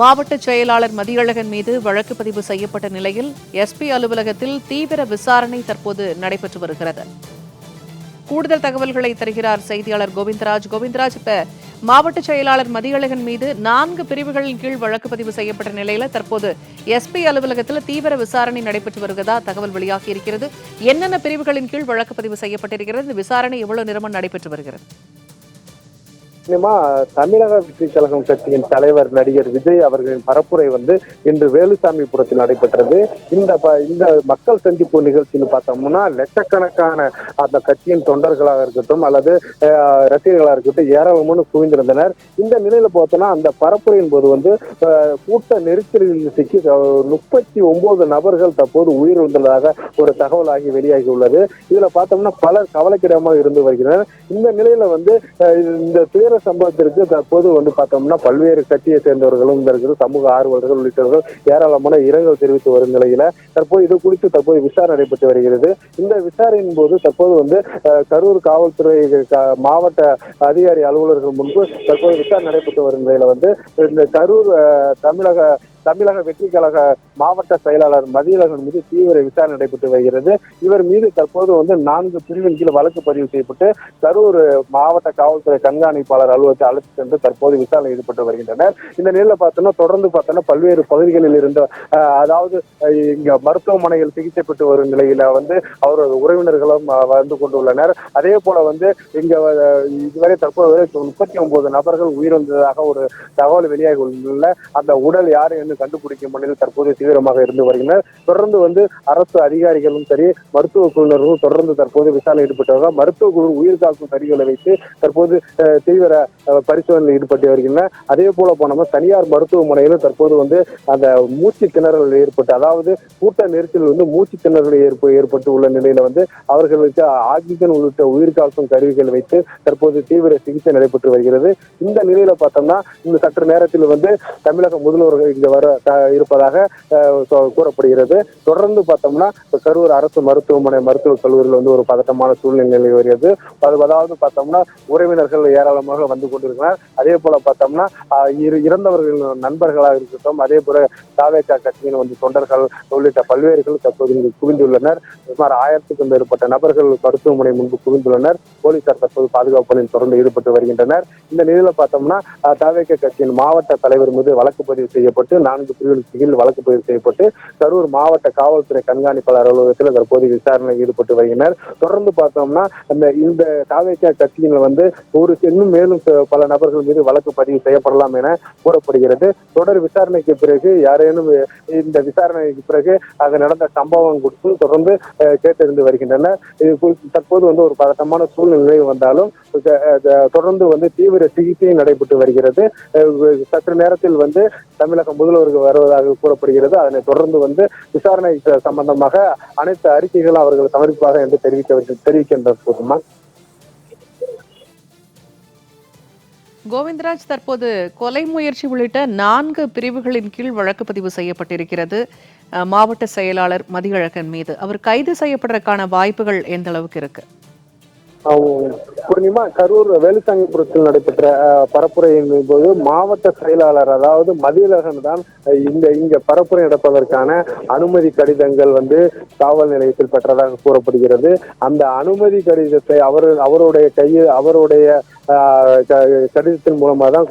மாவட்ட செயலாளர் மதியழகன் மீது வழக்கு பதிவு செய்யப்பட்ட நிலையில் எஸ்பி அலுவலகத்தில் தீவிர விசாரணை தற்போது நடைபெற்று வருகிறது. கூடுதல் தகவல்களை தருகிறார் செய்தியாளர் கோவிந்தராஜ். கோவிந்தராஜ், இப்ப மாவட்ட செயலாளர் மதியழகன் மீது 4 பிரிவுகளின் கீழ் வழக்கு பதிவு செய்யப்பட்ட நிலையில தற்போது எஸ்பி அலுவலகத்தில் தீவிர விசாரணை நடைபெற்று வருவதா தகவல் வெளியாகி இருக்கிறது. என்னென்ன பிரிவுகளின் கீழ் வழக்கு பதிவு செய்யப்பட்டிருக்கிறது? இந்த விசாரணை எவ்வளவு நேரமா நடைபெற்று வருகிறது? தமிழக வெற்றி கழகம் கட்சியின் தலைவர் நடிகர் விஜய் அவர்களின் பரப்புரை இன்று வேலுசாமிபுரத்தில் நடைபெற்றது. இந்த மக்கள் சந்திப்பு நிகழ்ச்சின்னு பார்த்தோம்னா லட்சக்கணக்கான அந்த கட்சியின் தொண்டர்களாக இருக்கட்டும் அல்லது ரசிகர்களாக இருக்கட்டும் ஏராளமான குவிந்திருந்தனர். இந்த நிலையில பார்த்தோம்னா அந்த பரப்புரையின் போது கூட்ட நெரிசலில் சிக்கி 39 நபர்கள் தற்போது உயிரிழந்ததாக ஒரு தகவலாகி வெளியாகி உள்ளது. இதுல பார்த்தோம்னா பலர் கவலைக்கிடமாக இருந்து வருகின்றனர். இந்த நிலையில இந்த துயர சம்பவத்திற்கு தற்போது பார்த்தோம்னா பல்வேறு கட்சியை சேர்ந்தவர்களும் சமூக ஆர்வலர்கள் உள்ளிட்டவர்கள் ஏராளமான இரங்கல் தெரிவித்து வரும் நிலையில தற்போது இது குறித்து தற்போது விசாரணை நடைபெற்று வருகிறது. இந்த விசாரணையின் போது தற்போது கரூர் காவல்துறை மாவட்ட அதிகாரி அலுவலர்கள் முன்பு தற்போது விசாரணை நடைபெற்று வரும் நிலையில இந்த கரூர் தமிழக வெற்றி கழக மாவட்ட செயலாளர் மதியழகன் மீது தீவிர விசாரணை நடைபெற்று வருகிறது. இவர் மீது தற்போது 4 பிரிவின் கீழ் வழக்கு பதிவு செய்யப்பட்டு கரூர் மாவட்ட காவல்துறை கண்காணிப்பாளர் அலுவலகத்தை அழைத்து சென்று தற்போது விசாரணை ஈடுபட்டு வருகின்றனர். இந்த நிலையில தொடர்ந்து பல்வேறு பகுதிகளில் இருந்த அதாவது இங்க மருத்துவமனையில் சிகிச்சை பெற்று வரும் நிலையில அவரது உறவினர்களும் வந்து கொண்டுள்ளனர். அதே போல இங்க இதுவரை தற்போது 39 நபர்கள் உயிரிழந்ததாக ஒரு தகவல் வெளியாகி உள்ள அந்த உடல் யார் என்று கண்டுபிடிக்கும் பணியில் தற்போது தீவிரமாக இருந்து வருகின்றனர். தொடர்ந்து அரசு அதிகாரிகளும் சரி மருத்துவ குழுவினரும் தொடர்ந்து தற்போது விசாரணை ஈடுபட்டு மருத்துவ குழு உயிர் காக்கும் கருவிகளை வைத்து தற்போது தீவிர பரிசோதனையில் ஈடுபட்டு வருகின்றனர். அதே போல போனோம் தனியார் மருத்துவமனையிலும் தற்போது அந்த மூச்சு திணறல் ஏற்பட்டு அதாவது கூட்ட நெரிசலில் மூச்சு திணறல் ஏற்பட்டு உள்ள நிலையில அவர்களுக்கு ஆக்சிஜன் உள்ளிட்ட உயிர் காக்கும் கருவிகள் வைத்து தற்போது தீவிர சிகிச்சை நடைபெற்று வருகிறது. இந்த நிலையில பார்த்தோம்னா இந்த சற்று நேரத்தில் தமிழக முதல்வர்கள் இங்க வர இருப்பதாக கூறப்படுகிறது. தொடர்ந்து பார்த்தோம்னா கரூர் அரசு மருத்துவமனை மருத்துவக் கல்லூரியில் ஒரு பதட்டமான சூழ்நிலை நிலவி வருகிறது. அதாவது பார்த்தோம்னா உறவினர்கள் ஏராளமாக வந்து கொண்டிருக்கிறார். அதே போல பார்த்தோம்னா இறந்தவர்களின் நண்பர்களாக இருக்கட்டும் அதே போல தாவேகா கட்சியின் தொண்டர்கள் உள்ளிட்ட பல்வேறுகள் தற்போது இங்கு குவிந்துள்ளனர். சுமார் 1000க்கும் மேற்பட்ட நபர்கள் மருத்துவமனை முன்பு குவிந்துள்ளனர். போலீசார் தற்போது பாதுகாப்பு பணியில் தொடர்ந்து ஈடுபட்டு வருகின்றனர். இந்த நிலையில பார்த்தோம்னா தாவேகா கட்சியின் மாவட்ட தலைவர் மீது வழக்கு பதிவு செய்யப்பட்டு 4 பிரிவுகளுக்கு கீழ் வழக்கு பதிவு செய்யப்பட்டு கரூர் மாவட்ட காவல்துறை கண்காணிப்பாளர் அலுவலகத்தில் தற்போது விசாரணையில் ஈடுபட்டு வருகின்றனர். தொடர்ந்து பார்த்தோம்னா இந்த தாவேகா கட்சியில் இன்னும் மேலும் பல நபர்கள் மீது வழக்கு பதிவு செய்யப்படலாம் என கூறப்படுகிறது. தொடர் விசாரணைக்கு பிறகு யாரேனும் இந்த விசாரணைக்கு பிறகு அங்கு நடந்த சம்பவம் குறித்து தொடர்ந்து கேட்டறிந்து வருகின்றனர். தற்போது ஒரு பதட்டமான சூழ்நிலை வந்தாலும் தொடர்ந்து தீவிர சிகிச்சை நடைபெற்று வருகிறது. சற்று நேரத்தில் தமிழக முதல்வர்கள் வருவதாக கூறப்படுகிறது. அதனை தொடர்ந்து விசாரணை சம்பந்தமாக அனைத்து அறிக்கைகளும் அவர்கள் சமர்ப்பிப்பாக என்று தெரிவிக்கின்றனர். கோவிந்தராஜ், தற்போது கொலை முயற்சி உள்ளிட்ட 4 பிரிவுகளின் கீழ் வழக்கு பதிவு செய்யப்பட்டிருக்கிறது மாவட்ட செயலாளர் மதியழகன் மீது. அவர் கைது செய்யப்படுவதற்கான வாய்ப்புகள் எந்த அளவுக்கு இருக்கு? பூர்ணிமா, கரூர் வேலுசாமிபுரத்தில் நடைபெற்ற பரப்புரையின் போது மாவட்ட செயலாளர் அதாவது மதியழகன் தான் இங்க பரப்புரை நடப்பதற்கான அனுமதி கடிதங்கள் காவல் நிலையத்தில் பெற்றதாக கூறப்படுகிறது. அந்த அனுமதி கடிதத்தை அவருடைய கடிதத்தின் மூலமாக தான்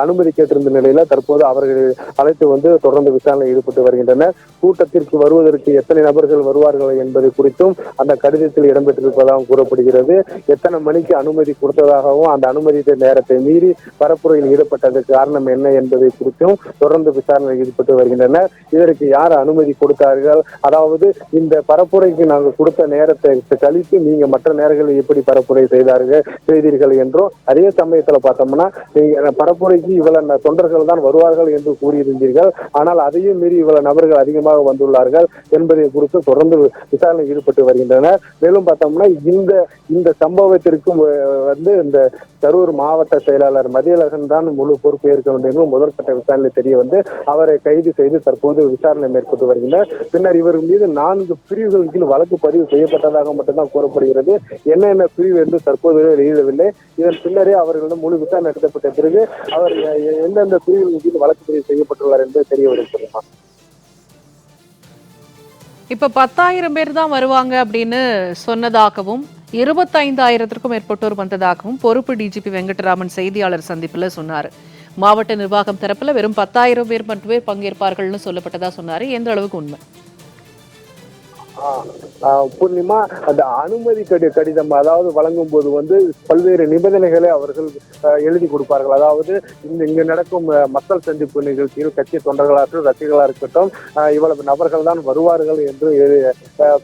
அனுமதி கேட்டிருந்த நிலையில தற்போது அவர்கள் அழைத்து தொடர்ந்து விசாரணையில் ஈடுபட்டு வருகின்றனர். கூட்டத்திற்கு வருவதற்கு எத்தனை நபர்கள் வருவார்கள் என்பது குறித்தும் அந்த கடிதத்தில் இடம்பெற்றிருப்பதாகவும் கூறப்படுகிறது. எத்தனை மணிக்கு அனுமதி கொடுத்ததாகவும் அந்த அனுமதி நேரத்தை மீறி பரப்புரையில் ஈடுபட்டதற்கு காரணம் என்ன என்பதை குறித்தும் தொடர்ந்து விசாரணையில் ஈடுபட்டு வருகின்றனர். இதற்கு யார் அனுமதி கொடுத்தார்கள், அதாவது இந்த பரப்புரைக்கு நாங்கள் கொடுத்த நேரத்தை கழித்து நீங்க மற்ற நேரங்களில் எப்படி பரப்புரை செய்தீர்கள் என்றும் அதே சமயத்துல பார்த்தோம்னா பரப்புரைக்கு இவ்வளவு தொண்டர்கள் தான் வருவார்கள் என்று கூறியிருந்தீர்கள், ஆனால் அதையும் மீறி இவ்வளவு நபர்கள் அதிகமாக வந்துள்ளார்கள் என்பதை குறித்து தொடர்ந்து விசாரணையில் ஈடுபட்டு வருகின்றனர். மேலும் பார்த்தோம்னா இந்த சம்பவத்திற்கும் இந்த கரூர் மாவட்ட செயலாளர் மதியழகன் தான் முழு பொறுப்பு ஏற்க வேண்டும் என்று முதற்கட்ட விசாரணை தெரிய வந்து அவரை கைது செய்து தற்போது விசாரணை மேற்கொண்டு வருகின்றனர். பின்னர் இவர் மீது 4 பிரிவுகளின் கீழ் வழக்கு பதிவு செய்யப்பட்டதாக மட்டும்தான் கூறப்படுகிறது. என்னென்ன பிரிவு என்று தற்போது வெளியிடவில்லை. இதன் பின்னரே அவர்களிடம் முழு விசாரணை நடத்தப்பட்ட பிறகு அவர் எந்தெந்த பிரிவுகளின் கீழ் வழக்கு பதிவு செய்யப்பட்டுள்ளார் என்று தெரிய வருகிறது. இப்ப 10,000 பேர் தான் வருவாங்க அப்படின்னு சொன்னதாகவும் 25,000த்திற்கும் மேற்பட்டோர் வந்ததாகவும் பொறுப்பு டிஜிபி வெங்கட்ராமன் செய்தியாளர் சந்திப்புல சொன்னாரு. மாவட்ட நிர்வாகம் தரப்புல வெறும் 10,000 பேர் மட்டுமே பங்கேற்பார்கள்னு சொல்லப்பட்டதா சொன்னாரு. எந்த அளவுக்கு உண்மை? பூர்ணிமா, அந்த அனுமதி கடிதம் அதாவது வழங்கும் போது வந்து பல்வேறு நிபந்தனைகளை அவர்கள் எழுதி கொடுப்பார்கள். அதாவது இங்க நடக்கும் மக்கள் சந்திப்பு நிகழ்ச்சியில் கட்சி தொண்டர்களாகட்டும் ரசிகர்களாக இருக்கட்டும் இவ்வளவு நபர்கள் தான் வருவார்கள் என்று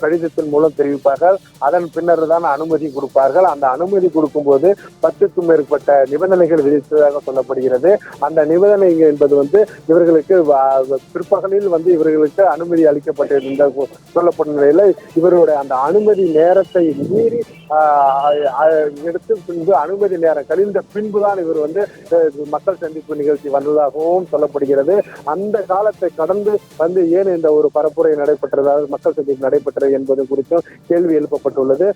கடிதத்தின் மூலம் தெரிவிப்பார்கள். அதன் பின்னர் தான் அனுமதி கொடுப்பார்கள். அந்த அனுமதி கொடுக்கும் போது 10க்கும் மேற்பட்ட நிபந்தனைகள் விதித்ததாக சொல்லப்படுகிறது. அந்த நிபந்தனை என்பது வந்து இவர்களுக்கு பிற்பகலில் வந்து இவர்களுக்கு அனுமதி அளிக்கப்பட்டிருந்த சொல்லப்பட்ட இவருடைய அந்த அனுமதி நேரத்தை மீறி எடுத்து பின்பு அனுமதி நேரம் கழிந்த பின்புதான் இவர் வந்து மக்கள் சந்திப்பு நிகழ்ச்சி வந்ததாகவும் சொல்லப்படுகிறது. அந்த காலத்தை கடந்து வந்து ஏன் இந்த ஒரு பரப்புரை நடைபெற்றதாக மக்கள் சந்திப்பு நடைபெற்றது என்பது குறித்தும் கேள்வி எழுப்பப்பட்டுள்ளது.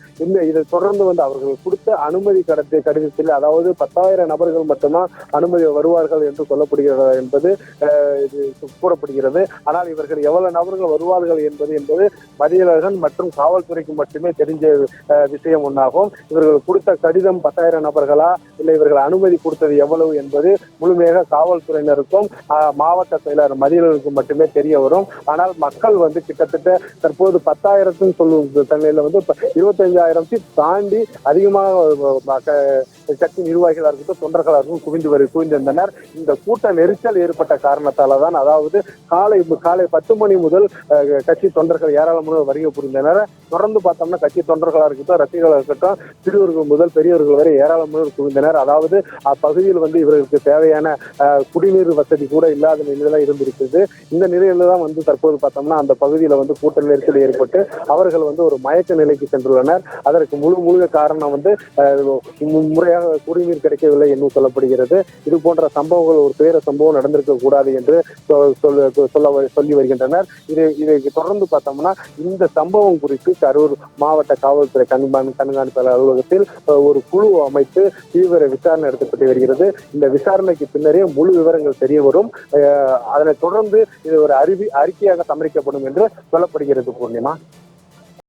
இதை தொடர்ந்து வந்து அவர்கள் கொடுத்த அனுமதி கடிதத்தில் அதாவது 10,000 நபர்கள் மட்டும்தான் அனுமதி வருவார்கள் என்று சொல்லப்படுகிறது என்பது கூறப்படுகிறது. ஆனால் இவர்கள் எவ்வளவு நபர்கள் வருவார்கள் என்பது மதியழகன் மற்றும் காவல்துறைக்கு மட்டுமே தெரிஞ்ச விஷயம் ஒன்றாகும். இவர்கள் கொடுத்த கடிதம் 10,000 நபர்களா இல்லை இவர்கள் அனுமதி கொடுத்தது எவ்வளவு என்பது முழுமையாக காவல்துறையினருக்கும் மாவட்ட செயலர் மதியழகனுக்கும் மட்டுமே தெரிய வரும். ஆனால் மக்கள் வந்து கிட்டத்தட்ட தற்போது 10,000 சொல்லும் தன்மையில வந்து 25,000 தாண்டி அதிகமாக கட்சி நிர்வாகிகளாக இருக்கட்டும் தொண்டர்களாகவும் குவிந்திருந்தனர். இந்த கூட்ட நெரிசல் ஏற்பட்ட காரணத்தால தான் அதாவது காலை 10 மணி முதல் கட்சி தொண்டர்கள் ஏராளமான வருகை புரிந்தனர். தொடர்ந்து பார்த்தோம்னா கட்சி தொண்டர்களாக இருக்கட்டும் ரசிகர்களாக இருக்கட்டும் சிறுவர்கள் முதல் பெரியவர்கள் வரை ஏராளமான குவிந்தனர். அதாவது அப்பகுதியில் வந்து இவர்களுக்கு தேவையான குடிநீர் வசதி கூட இல்லாத நிலையில இருந்திருக்குது. இந்த நிலையில தான் வந்து தற்போது பார்த்தோம்னா அந்த பகுதியில வந்து கூட்ட நெரிசல் ஏற்பட்டு அவர்கள் வந்து ஒரு மயக்க நிலைக்கு சென்றுள்ளனர். அதற்கு முழு காரணம் வந்து முறையாக குடிநீர் கிடைக்கவில்லை என்று சொல்லப்படுகிறது. இது போன்ற சம்பவங்கள் ஒரு பேர சம்பவம் நடந்திருக்க கூடாது என்று சொல்லி வருகின்றனர். இதை தொடர்ந்து பார்த்தோம்னா இந்த சம்பவம் குறித்து கரூர் மாவட்ட காவல்துறை கண்காணிப்பாளர் அலுவலகத்தில் ஒரு குழு அமைத்து தீவிர விசாரணை நடத்தப்பட்டு வருகிறது. இந்த விசாரணைக்கு பின்னரே முழு விவரங்கள் தெரிய வரும். அதனைத் தொடர்ந்து இது ஒரு அறிக்கையாக சமர்ப்பிக்கப்படும் என்று சொல்லப்படுகிறது. பூர்ணிமா.